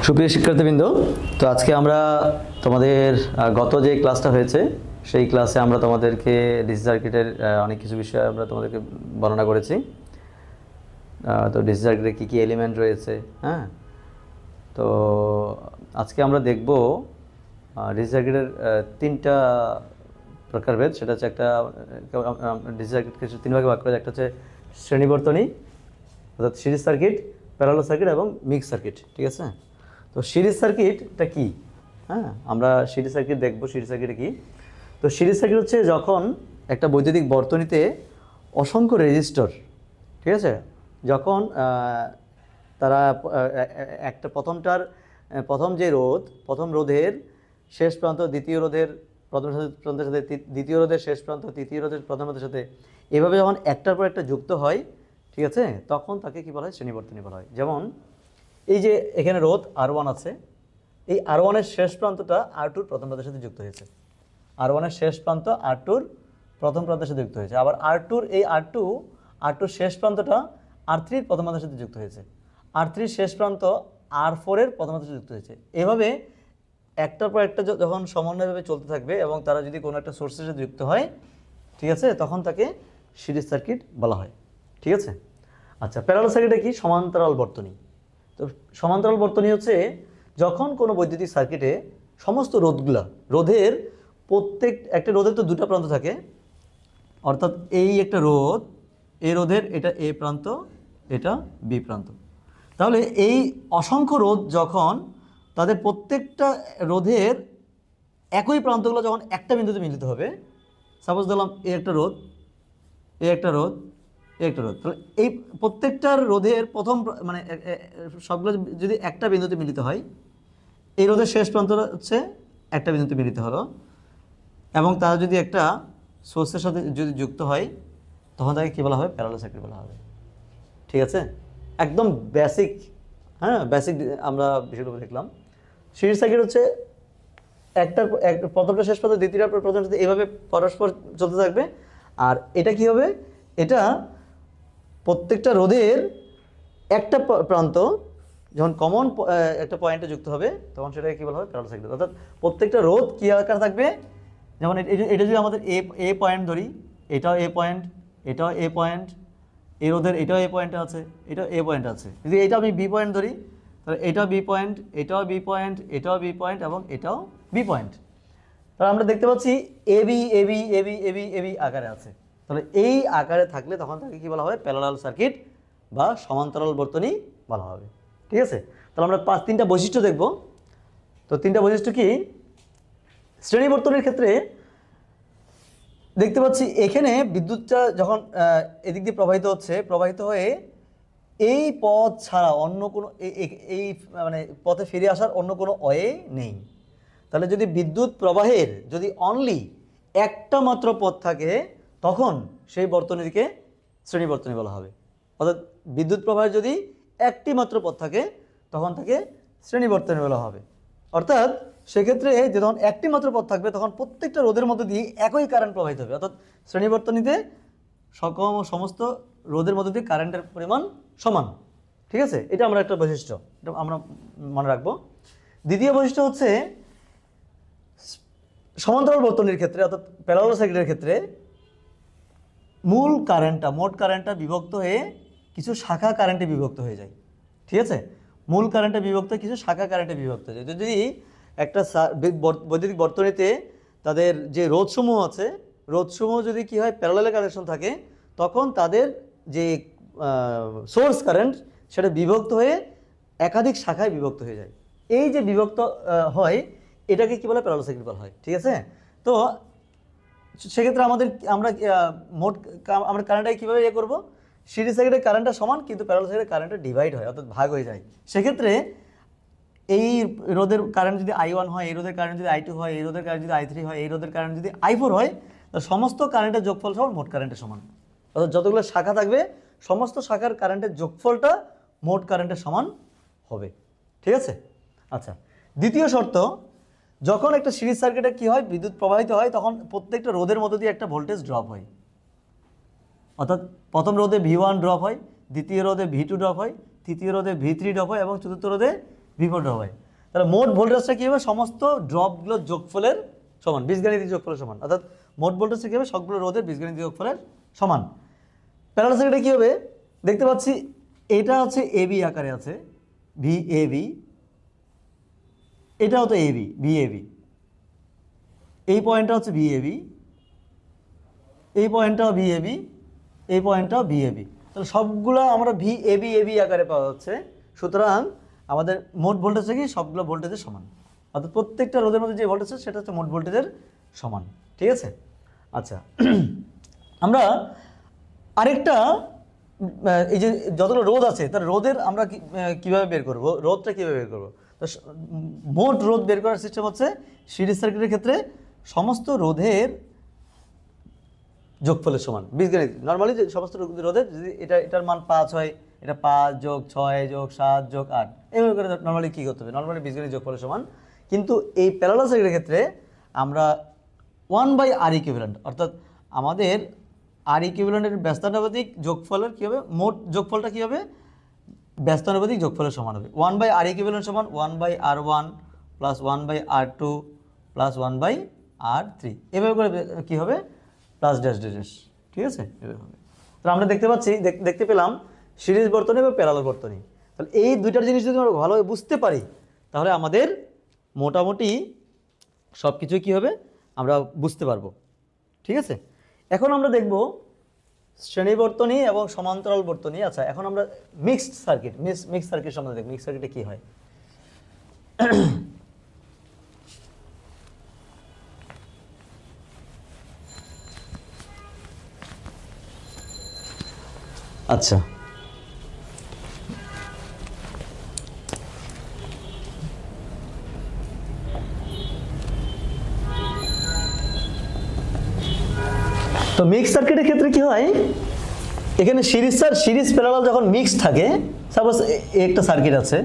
সুপ্রিয় শিক্ষার্থীবৃন্দ, তো আজকে আমরা তোমাদের গত যে ক্লাসটা হয়েছে সেই ক্লাসে আমরা তোমাদেরকে ডিসি সার্কিটের অনেক কিছু বিষয় আমরা তোমাদেরকে বর্ণনা করেছি। তো ডিসি সার্কিটে কী কী এলিমেন্ট রয়েছে, হ্যাঁ। তো আজকে আমরা দেখব ডিসি সার্কিটের তিনটা প্রকারভেদ। সেটা হচ্ছে একটা ডিসি সার্কিটকে তিন ভাগে ভাগ করে। একটা হচ্ছে শ্রেণীবর্তনী অর্থাৎ সিরিজ সার্কিট, প্যারালাল সার্কিট এবং মিক্স সার্কিট, ঠিক আছে। তো সিরিজ সার্কিটটা কি, হ্যাঁ, আমরা সিরিজ সার্কিট দেখব। সিরিজ সার্কিট কি? তো সিরিজ সার্কিট হচ্ছে যখন একটা বৈদ্যুতিক বর্তনীতে অসংখ্য রেজিস্টর, ঠিক আছে, যখন তারা একটা প্রথম যে রোধ, প্রথম রোধের শেষ প্রান্ত দ্বিতীয় রোধের প্রথম প্রান্তের সাথে, দ্বিতীয় রোধের শেষ প্রান্ত তৃতীয় রোধের প্রথম প্রান্তের সাথে, এভাবে যখন একটার পর একটা যুক্ত হয়, ঠিক আছে, তখন তাকে কী বলা হয়? শ্রেণীবর্তনী বলা হয়। যেমন এই যে এখানে রোধ R1 আছে, এই R1-এর শেষ প্রান্তটা R2-র প্রথম প্রান্তের সাথে যুক্ত হয়েছে। R1-এর শেষ প্রান্ত R2-র প্রথম প্রান্তের সাথে যুক্ত হয়েছে। আবার R2-র এই R2-র শেষ প্রান্তটা R3-র প্রথম প্রান্তের সাথে যুক্ত হয়েছে। R3-র শেষ প্রান্ত R4-এর প্রথম প্রান্তের সাথে যুক্ত হয়েছে। এভাবে একটার পর একটা যখন সমন্বয়ভাবে চলতে থাকবে এবং তারা যদি কোনো একটা সোর্সের সাথে যুক্ত হয়, ঠিক আছে, তখন তাকে সিরিজ সার্কিট বলা হয়, ঠিক আছে। আচ্ছা, প্যারালাল সার্কিটে কি? সমান্তরাল বর্তনী। তো সমান্তরাল বর্তনী হচ্ছে যখন কোনো বৈদ্যুতিক সার্কিটে সমস্ত রোধের একটা রোধের তো দুটো প্রান্ত থাকে, অর্থাৎ এই একটা রোধ, এই রোধের এটা এ প্রান্ত, এটা বি প্রান্ত। তাহলে এই অসংখ্য রোধ যখন তাদের প্রত্যেকটা রোধের একই প্রান্তগুলো যখন একটা বিন্দুতে মিলিত হবে, সাপোজ ধরলাম এ একটা রোধ, এ একটা রোধ, একটা রোধ, তাহলে এই প্রত্যেকটার রোধের প্রথম মানে সবগুলো যদি একটা বিন্দুতে মিলিত হয়, এই রোধের শেষ প্রান্তটা হচ্ছে একটা বিন্দুতে মিলিত হলো, এবং তারা যদি একটা সোর্সের সাথে যদি যুক্ত হয়, তখন তাকে কী বলা হবে? প্যারালাল সার্কিট বলা হবে, ঠিক আছে। একদম বেসিক, হ্যাঁ, বেসিক আমরা বিষয়গুলো দেখলাম। সিরিজ সার্কিট হচ্ছে একটা প্রথমটা শেষ প্রান্ত দ্বিতীয়টা প্রথম সাথে এইভাবে পরস্পর চলতে থাকবে। আর এটা কি হবে? এটা প্রত্যেকটা রোধের একটা প্রান্ত যখন কমন একটা পয়েন্টে যুক্ত হবে, তখন সেটাকে কী বলা হবে? Parallel circuit. অর্থাৎ প্রত্যেকটা রোধ কী আকার থাকবে? যেমন এটা যদি আমাদের এ পয়েন্ট ধরি, এটাও এ পয়েন্ট, এটাও এ পয়েন্ট, এই রোধের এটাও এ পয়েন্টে আছে, এটাও এ পয়েন্ট আছে। যদি এটা আমি বি পয়েন্ট ধরি, তাহলে এটাও বি পয়েন্ট, এটাও বি পয়েন্ট, এটাও বি পয়েন্ট এবং এটাও বি পয়েন্ট। তাহলে আমরা দেখতে পাচ্ছি AB AB AB AB AB আকারে আছে। তাহলে এই আকারে থাকলে তখন তাকে কী বলা হবে? প্যারালাল সার্কিট বা সমান্তরাল বর্তনী বলা হবে, ঠিক আছে। তাহলে আমরা তিনটা বৈশিষ্ট্য দেখব। তো তিনটা বৈশিষ্ট্য কি? শ্রেণী বর্তনীর ক্ষেত্রে দেখতে পাচ্ছি এখানে বিদ্যুৎটা যখন এদিক দিয়ে প্রবাহিত হয়ে এই পথ ছাড়া অন্য কোনো এই মানে পথে ফিরে আসার অন্য কোনো ওয়ে নেই। তাহলে যদি বিদ্যুৎ প্রবাহের যদি অনলি একটা মাত্র পথ থাকে, তখন সেই বর্তনীকে শ্রেণী বর্তনী বলা হবে। অর্থাৎ বিদ্যুৎ প্রবাহের যদি একটি মাত্র পথ থাকে, তখন তাকে শ্রেণী বর্তনী বলা হবে। অর্থাৎ সেক্ষেত্রে যখন একটি মাত্র পথ থাকবে, তখন প্রত্যেকটা রোধের মধ্যে দিয়ে একই কারেন্ট প্রবাহিত হবে। অর্থাৎ শ্রেণী বর্তনীতে সমস্ত রোধের মধ্যে দিয়ে কারেন্টের পরিমাণ সমান, ঠিক আছে। এটা আমরা একটা বৈশিষ্ট্য, এটা আমরা মনে রাখবো। দ্বিতীয় বৈশিষ্ট্য হচ্ছে সমান্তরাল বর্তনীর ক্ষেত্রে, অর্থাৎ প্যারালাল সার্কিটের ক্ষেত্রে মোট কারেন্টটা বিভক্ত হয়ে কিছু শাখা কারেন্টে বিভক্ত হয়ে যায়, ঠিক আছে। মূল কারেন্টে বিভক্ত হয়ে কিছু শাখা কারেন্টে বিভক্ত হয়ে যায়। যদি একটা বৈদ্যুতিক বর্তনীতে তাদের যে রোধসমূহ আছে, রোধসমূহ যদি কী হয়? প্যারালালে কানেকশন থাকে, তখন তাদের যে সোর্স কারেন্ট সেটা বিভক্ত হয়ে একাধিক শাখায় বিভক্ত হয়ে যায়। এই যে বিভক্ত হয়, এটাকে কী বলে? প্যারালাল সার্কিট বলা হয়, ঠিক আছে। তো সেক্ষেত্রে আমরা কারেন্টটাকে কীভাবে করব? সিরিজ সার্কিটের কারেন্টটা সমান, কিন্তু প্যারালাল সার্কিটের কারেন্টটা ডিভাইড হয়, অর্থাৎ ভাগ হয়ে যায়। সেক্ষেত্রে এই রোধের কারেন্ট যদি I1 হয়, এই রোধের কারেন্ট যদি I2 হয়, এই রোধের কারেন্ট যদি I3 হয়, এই রোধের কারেন্ট যদি I4 হয়, তো সমস্ত কারেন্টের যোগফল সমান মোট কারেন্টের সমান। অর্থাৎ যতগুলো শাখা থাকবে, সমস্ত শাখার কারেন্টের যোগফলটা মোট কারেন্টের সমান হবে, ঠিক আছে। আচ্ছা, দ্বিতীয় শর্ত, যখন একটা সিরিজ সার্কিটে কী হয়? বিদ্যুৎ প্রবাহিত হয়, তখন প্রত্যেকটা রোধের মধ্যে দিয়ে একটা ভোল্টেজ ড্রপ হয়। অর্থাৎ প্রথম রোধে V1 ড্রপ হয়, দ্বিতীয় রোধে V2 ড্রপ হয়, তৃতীয় রোধে V3 ড্রপ হয় এবং চতুর্থ রোধে বিপরীত ড্রপ হয়। তাহলে মোট ভোল্টেজটা কী হবে, সমস্ত ড্রপগুলোর যোগফলের সমান, বীজগাণিতিক যোগফলের সমান, অর্থাৎ মোট ভোল্টেজটা কী হবে, সবগুলো রোধের বীজগাণিতিক যোগফলের সমান। প্যারালাল সার্কিটে কী হবে, দেখতে পাচ্ছি এটা হচ্ছে এবি আকারে আছে, VAB, এটাও তো AB, VAB, এই পয়েন্টটা হচ্ছে VAB, এই পয়েন্টটাও VAB, এই পয়েন্টটাও VAB। তাহলে সবগুলো আমরা VAB আকারে পাওয়া যাচ্ছে। সুতরাং আমাদের মোট ভোল্টেজটা কি, সবগুলো ভোল্টেজের সমান, অর্থাৎ প্রত্যেকটা রোধের মধ্যে যে ভোল্টেজ সেটা হচ্ছে মোট ভোল্টেজের সমান। ঠিক আছে? আচ্ছা, আমরা আরেকটা, এই যে যতগুলো রোধ আছে তার রোধের আমরা কীভাবে বের করব, রোধটা কীভাবে বের করবো, তো মোট রোধ বের করার সিস্টেম হচ্ছে সিরিজ সার্কিটের ক্ষেত্রে সমস্ত রোধের যোগফলের সমান, বীজগণিত নর্মালি যে সমস্ত রোধের যদি এটার মান 5 হয়, এটা 5 যোগ 6 যোগ 7 যোগ 8 এইভাবে করে নর্মালি কী করতে হবে, নর্মালি বীজগণিত যোগফলের সমান। কিন্তু এই প্যারালাল সার্কিটের ক্ষেত্রে আমরা 1/R ইকুইভ্যালেন্ট, অর্থাৎ আমাদের আর ইকুইভ্যালেন্টের ব্যস্তানুপাতিক যোগফলের কী হবে, মোট যোগফলটা কী হবে, ব্যস্তানুপাতিক যোগফলের সমান হবে। 1/R ইকুইভ্যালেন্ট সমান 1/R1 plus 1/R2 plus 1/R3, এভাবে করে কী হবে, প্লাস ড্যাশ ড্যাশ। ঠিক আছে? এভাবে হবে। তাহলে আমরা দেখতে পেলাম সিরিজ বর্তনী এবং প্যারালাল বর্তনী। তাহলে এই দুইটার জিনিস যদি আমরা ভালোভাবে বুঝতে পারি তাহলে আমাদের মোটামুটি সব কিছুই কী হবে, আমরা বুঝতে পারবো। ঠিক আছে? এখন আমরা দেখব শ্রেণী বর্তনী এবং সমান্তরাল বর্তনী। আচ্ছা, এখন আমরা মিক্সড সার্কিট, মিক্সড সার্কিট সম্বন্ধে দেখব, মিক্সড সার্কিটে কী হয়। আচ্ছা, তো মিক্স সার্কিটের ক্ষেত্রে কি হয়, এখানে সিরিজ প্যারালাল যখন মিক্স থাকে, সাপোজ একটা সার্কিট আছে,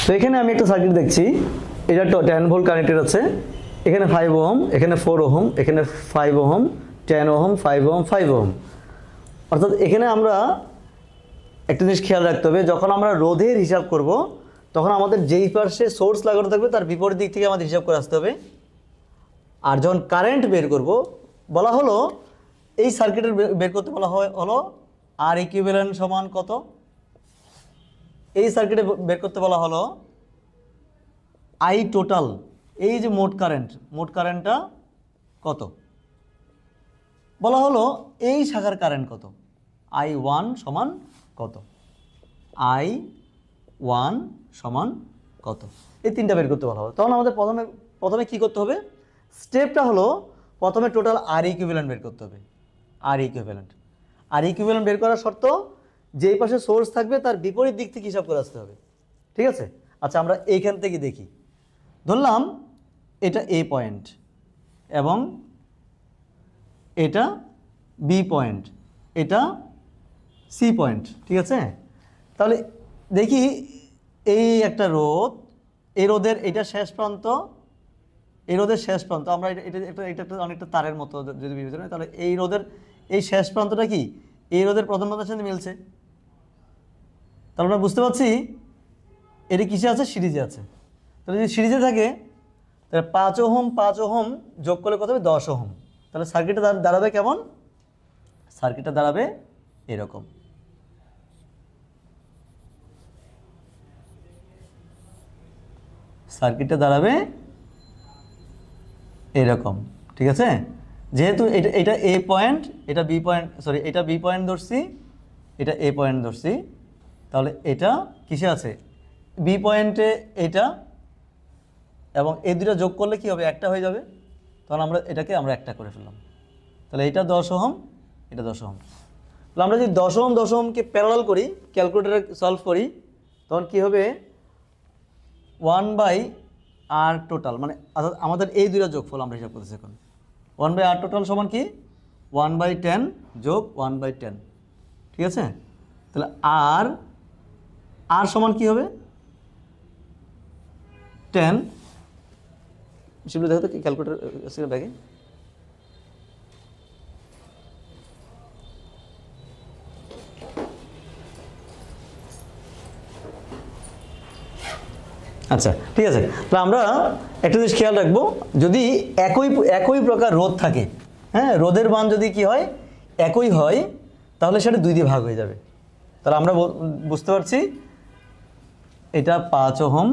তো এখানে আমি একটা সার্কিট দেখছি, এটা 10 ভোল্ট কানেক্টেড আছে, এখানে 5 ওহম, এখানে 4 ওহম, এখানে 5 ওহম, 10 ওহম, 5 ওহম, 5 ওহম। অর্থাৎ এখানে আমরা একটা জিনিস খেয়াল রাখতে হবে, যখন আমরা রোধের হিসাব করব তখন আমাদের যেই পাশে সোর্স লাগানো থাকবে তার বিপরীত দিক থেকে আমাদের হিসাব করে আসতে হবে। আর যখন কারেন্ট বের করব, বলা হলো এই সার্কিটের বের করতে বলা হলো আর ইকুইভ্যালেন্ট সমান কত, এই সার্কিটে বের করতে বলা হলো আই টোটাল, এই যে মোট কারেন্টটা কত, বলা হলো এই শাখার কারেন্ট কত, I1 সমান কত, I1 সমান কত, এই তিনটা বের করতে বলা হবে। তখন আমাদের প্রথমে কি করতে হবে, স্টেপটা হলো প্রথমে টোটাল আর ইকুইভ্যালেন্ট বের করতে হবে। আর ইকুইভ্যালেন্ট বের করার শর্ত, যেই পাশে সোর্স থাকবে তার বিপরীত দিক থেকে হিসাব করে আসতে হবে। ঠিক আছে? আচ্ছা, আমরা এইখান থেকে দেখি, ধরলাম এটা এ পয়েন্ট এবং এটা বি পয়েন্ট, এটা সি পয়েন্ট। ঠিক আছে? তাহলে দেখি এই একটা রোধ, এই রোধের এটা শেষ প্রান্ত, এই রোধের শেষ প্রান্ত, আমরা এটা অনেকটা তারের মতো যদি বিবেচনা, তাহলে এই রোধের এই শেষ প্রান্তটা কি এই রোধের প্রথম প্রান্তের সাথে মিলছে। তাহলে আমরা বুঝতে পারছি এটি কিসে আছে, সিরিজে আছে। তাহলে যদি সিরিজে থাকে তাহলে 5 ওহম যোগ করলে কত হবে, 10 ওহম। তাহলে সার্কিটটা দাঁড়াবে কেমন, সার্কিটটা দাঁড়াবে এরকম। সার্কিটটা দাঁড়াবে এরকম। ঠিক আছে? যেহেতু এটা এ পয়েন্ট, এটা বি পয়েন্ট, সরি এটা বি পয়েন্ট ধরছি, এটা এ পয়েন্ট ধরছি, তাহলে এটা কিসে আছে, বি পয়েন্টে এটা, এবং এই দুটো যোগ করলে কি হবে, একটা হয়ে যাবে। তখন আমরা এটাকে আমরা একটা করে ফেললাম। তাহলে এটা 10 ওহম, এটা 10 ওহম। তাহলে আমরা যদি 10 ওহম 10 ওহমকে প্যারালাল করি, ক্যালকুলেটরে সলভ করি, তখন কি হবে 1/r টোটাল, মানে অর্থাৎ আমাদের এই দুইটা যোগফল আমরা হিসাব করতেছি এখন। 1/r টোটাল সমান কি 1/10 যোগ 1/10, ঠিক আছে? তাহলে আর সমান কি হবে 10, শিবলি দেখো তো ক্যালকুলেটর ব্যাগে। আচ্ছা ঠিক আছে, তো আমরা একটা জিনিস খেয়াল রাখবো, যদি একই প্রকার রোধ থাকে, হ্যাঁ, রোধের মান যদি কি হয় একই হয়, তাহলে সেটা 2 দিয়ে ভাগ হয়ে যাবে। তাহলে আমরা বুঝতে পারছি এটা 5 ওহম,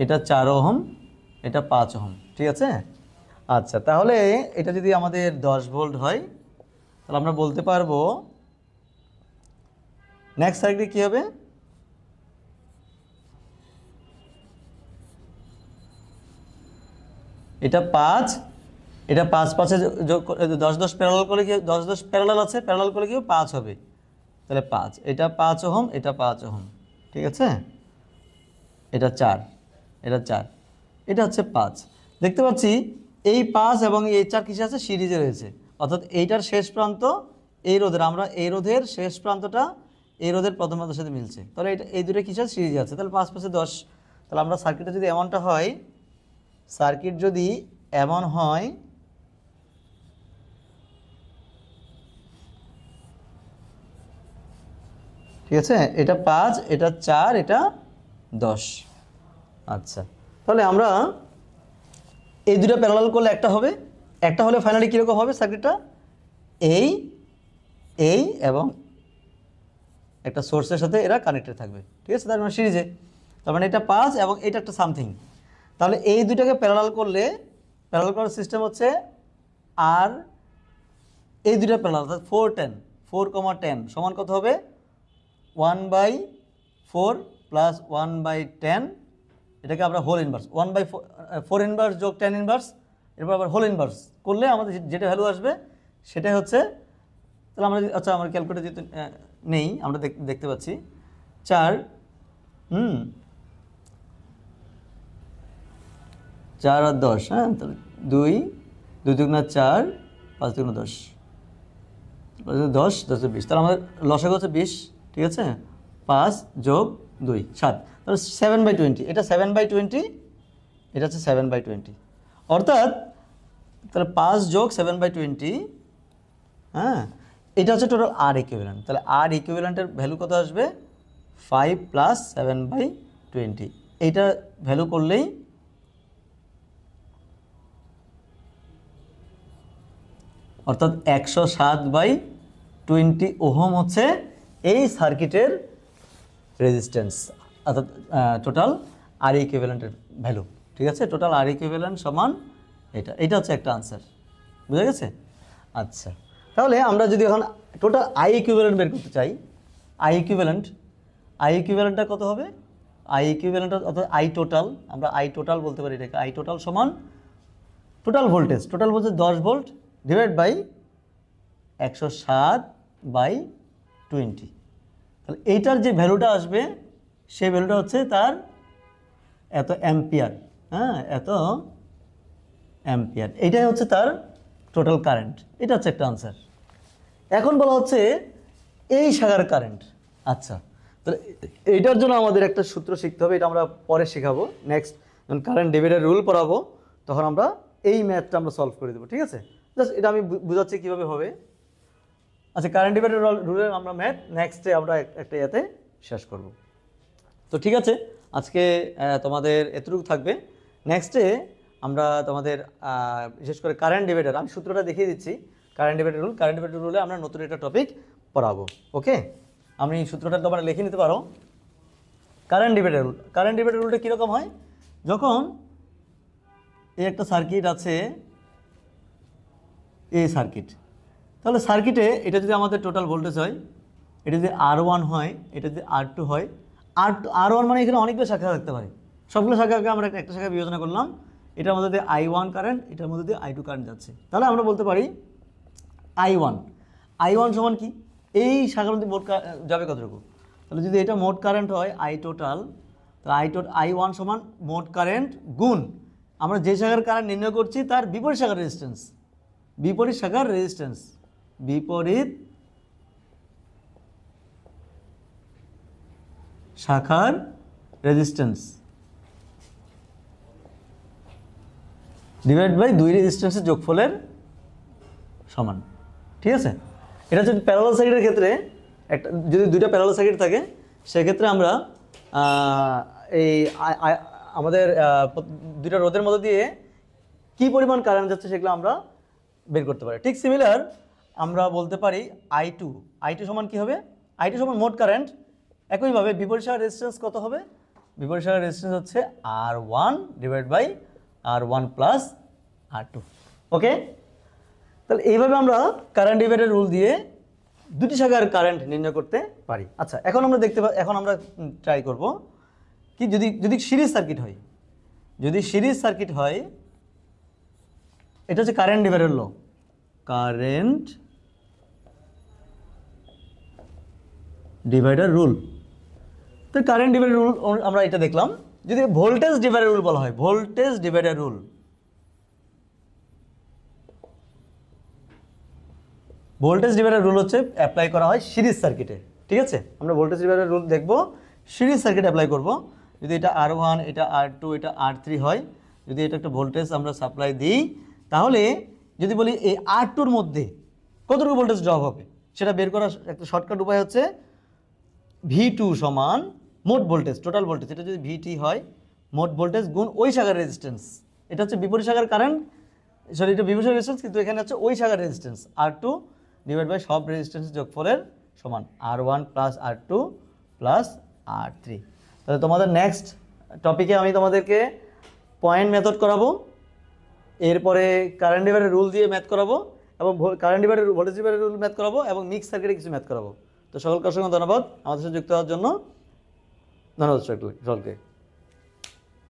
এটা 4 ওহম, এটা 5 ওহম, ঠিক আছে? আচ্ছা, তাহলে এটা যদি আমাদের 10 ভোল্ট হয়, তাহলে আমরা বলতে পারবো নেক্সট সার্কিটে কী হবে, এটা 5, এটা 5 5-এ যোগ 10 10 প্যারালাল করে কি 10 10 প্যারালাল আছে, প্যারালাল করে কি 5 হবে, তাহলে 5, এটা 5 ওহম, এটা 5 ওহম, ঠিক আছে? এটা 4, এটা 4, এটা হচ্ছে 5। দেখতে পাচ্ছি এই 5 এবং এই 4 কিসে আছে, সিরিজে রয়েছে, অর্থাৎ এইটার শেষ প্রান্ত এই রোধের, আমরা এই রোধের শেষ প্রান্তটা এই রোধের প্রথম প্রান্তের সাথে মিলছে, তাহলে এটা এই দুটো কিসে সিরিজে আছে, তাহলে 5 5-এ 10। তাহলে আমরা সার্কিটটা যদি এমনটা হয়, সার্কিট যদি এমন হয়, ঠিক আছে, এটা 5, এটা 4, এটা 10। আচ্ছা, তাহলে আমরা এই দুটো প্যারালাল করলে একটা হবে, একটা হলে ফাইনালি কীরকম হবে সার্কিটটা, এই এবং একটা সোর্সের সাথে এরা কানেক্টেড থাকবে, ঠিক আছে? তার মানে সিরিজে, তার মানে এটা 5 এবং এটা একটা সামথিং। তাহলে এই দুটাকে প্যারালাল করলে, প্যারালাল করার সিস্টেম হচ্ছে আর এই দুটা প্যারালাল, অর্থাৎ 4 10 সমান কত হবে 1/4 প্লাস 1/10, এটাকে আমরা হোল ইনভার্স 1/4 ইনভার্স যোগ 10 ইনভার্স, এরপর আবার হোল ইনভার্স করলে আমাদের যেটা ভ্যালু আসবে সেটাই হচ্ছে। তাহলে আমরা আচ্ছা, আমার ক্যালকুলেটর যেহেতু নেই, আমরা দেখতে পাচ্ছি 4 4 আর 10, হ্যাঁ, তাহলে 2 2 4, 5 2 10, 10 10 20, তাহলে আমাদের লসাগু হচ্ছে 20, ঠিক আছে? 5 যোগ 2 7, তাহলে 7/20, এটা 7/20, এটা হচ্ছে 7/20, অর্থাৎ তাহলে 5 যোগ 7/20, হ্যাঁ, এটা হচ্ছে টোটাল আর ইকুইভ্যালেন্ট। তাহলে আর ইকুইভ্যালেন্টের ভ্যালু কত আসবে 5 প্লাস 7/20, এইটা ভ্যালু করলেই অর্থাৎ 107/20 ওহম হচ্ছে এই সার্কিটের রেজিস্ট্যান্স, অর্থাৎ টোটাল আর ইকুইভ্যালেন্টের ভ্যালু, ঠিক আছে? টোটাল আর ইকুইভ্যালেন্ট সমান এটা হচ্ছে একটা আনসার, বুঝা গেছে? আচ্ছা, তাহলে আমরা যদি এখন টোটাল আই ইকুইভ্যালেন্ট বের করতে চাই, আই ইকুইভ্যালেন্টটা কত হবে, আই ইকুইভ্যালেন্ট অর্থাৎ আই টোটাল, আমরা আই টোটাল বলতে পারি এটাকে, আই টোটাল সমান total voltage 10 volt divide by 107/20, তাহলে এইটার যে ভ্যালুটা আসবে সেই ভ্যালুটা হচ্ছে তার এত অ্যাম্পিয়ার, হ্যাঁ, এত অ্যাম্পিয়ার, এইটাই হচ্ছে তার টোটাল কারেন্ট, এটা হচ্ছে একটা আনসার। এখন বলা হচ্ছে এই শাখার কারেন্ট। আচ্ছা, তাহলে এইটার জন্য আমাদের একটা সূত্র শিখতে হবে, এটা আমরা পরে শেখাবো, নেক্সট যখন কারেন্ট ডিভাইডার রুল পড়াবো তখন আমরা এই ম্যাথটা আমরা সলভ করে দেবো, ঠিক আছে? জাস্ট এটা আমি বুঝাচ্ছি কীভাবে হবে। আচ্ছা, কারেন্ট ডিভাইডার রুলের আমরা ম্যাথ নেক্সটে আমরা একটা ইয়েতে শেষ করব। তো ঠিক আছে, আজকে তোমাদের এতটুকু থাকবে। নেক্সটে আমরা তোমাদের বিশেষ করে কারেন্ট ডিভাইডার, আমি সূত্রটা দেখিয়ে দিচ্ছি, কারেন্ট ডিভাইডার রুলে আমরা নতুন একটা টপিক পড়াবো। ওকে, আমি সূত্রটা তোমরা লিখে নিতে পারো। কারেন্ট ডিভাইডার রুলটা কীরকম হয়, যখন এই একটা সার্কিট আছে, এই সার্কিট, তাহলে সার্কিটে এটা যদি আমাদের টোটাল ভোল্টেজ হয়, এটা যদি R1 হয়, এটা যদি R2 হয়, R1 মানে এখানে অনেকগুলো শাখা থাকতে পারে, সবগুলো শাখাকে আমরা একটা শাখা বিবেচনা করলাম, এটার মধ্যে দিয়ে I1 কারেন্ট, এটার মধ্যে দিয়ে I2 কারেন্ট যাচ্ছে। তাহলে আমরা বলতে পারি I1 সমান কি, এই শাখার মধ্যে মোট যাবে কতটুকু, তাহলে যদি এটা মোট কারেন্ট হয় I টোটাল, তাহলে I1 সমান মোট কারেন্ট গুণ আমরা যে শাখার কারেন্ট নির্ণয় করছি তার বিপরীত শাখার রেজিস্ট্যান্স, বিপরীত শাখার রেজিস্ট্যান্স, বিপরীত শাখার রেজিস্ট্যান্স ডিভাইড বাই দুই রেজিস্ট্যান্সের যোগফলের সমান। ঠিক আছে, এটা হচ্ছে প্যারালাল সার্কিটের ক্ষেত্রে, একটা যদি দুইটা প্যারালাল সার্কিট থাকে সেক্ষেত্রে আমরা এই আমাদের দুইটা রোধের মধ্যে দিয়ে কি পরিমাণ কারেন্ট যাচ্ছে সেগুলো আমরা বের করতে পারি। ঠিক সিমিলার আমরা বলতে পারি I2 সমান কি হবে, I2 সমান মোট কারেন্ট, একইভাবে বিপরীত শাখার রেজিস্ট্যান্স কত হবে, বিপরীত শাখার রেজিস্ট্যান্স হচ্ছে R1 divide by R1 plus R2। ওকে, তাহলে এইভাবে আমরা কারেন্ট ডিভাইডার রুল দিয়ে দুটি শাখার কারেন্ট নির্ণয় করতে পারি। আচ্ছা, এখন আমরা এখন আমরা ট্রাই করব কি, যদি সিরিজ সার্কিট হয়, যদি সিরিজ সার্কিট হয়, এটা হচ্ছে কারেন্ট ডিভাইডার ল, কারেন্ট ডিভাইডার রুল। তো কারেন্ট ডিভাইডার রুল আমরা এটা দেখলাম। যদি ভোল্টেজ ডিভাইডার রুল বলা হয়, voltage divider rule, voltage divider rule হচ্ছে অ্যাপ্লাই করা হয় সিরিজ সার্কিটে। ঠিক আছে, আমরা ভোল্টেজ ডিভাইডার রুল দেখব, সিরিজ সার্কিট অ্যাপ্লাই করব। যদি এটা R1, এটা R2, এটা R3 হয়, যদি এটা একটা ভোল্টেজ আমরা সাপ্লাই দিই, তাহলে যদি বলি এই R2-র মধ্যে কতটুকু ভোল্টেজ ড্রপ হবে সেটা বের করার একটা শর্টকাট উপায় হচ্ছে V2 সমান মোট ভোল্টেজ, টোটাল ভোল্টেজ, এটা যদি VT হয় মোট ভোল্টেজ গুণ ওই শাখার রেজিস্ট্যান্স। এটা হচ্ছে বিপরীত শাখার কারেন্ট, সরি এটা বিপরীত শাখার রেজিস্ট্যান্স, কিন্তু এখানে হচ্ছে ওই শাখার রেজিস্ট্যান্স R2 ডিভাইড বাই সব রেজিস্ট্যান্সের যোগফলের সমান R1 plus R2 plus R3। তাহলে তোমাদের নেক্সট টপিকে আমি তোমাদেরকে পয়েন্ট মেথড করাবো, এরপরে কারেন্ট ডিভাইডার রুল দিয়ে ম্যাথ করাবো, এবং current divider voltage divider rule math করাবো, এবং মিক্স সার্কিটে কিছু ম্যাথ করাবো। তো সকলকে অসংখ্য ধন্যবাদ আমাদের সাথে যুক্ত হওয়ার জন্য। ধন্যবাদ সকলকে।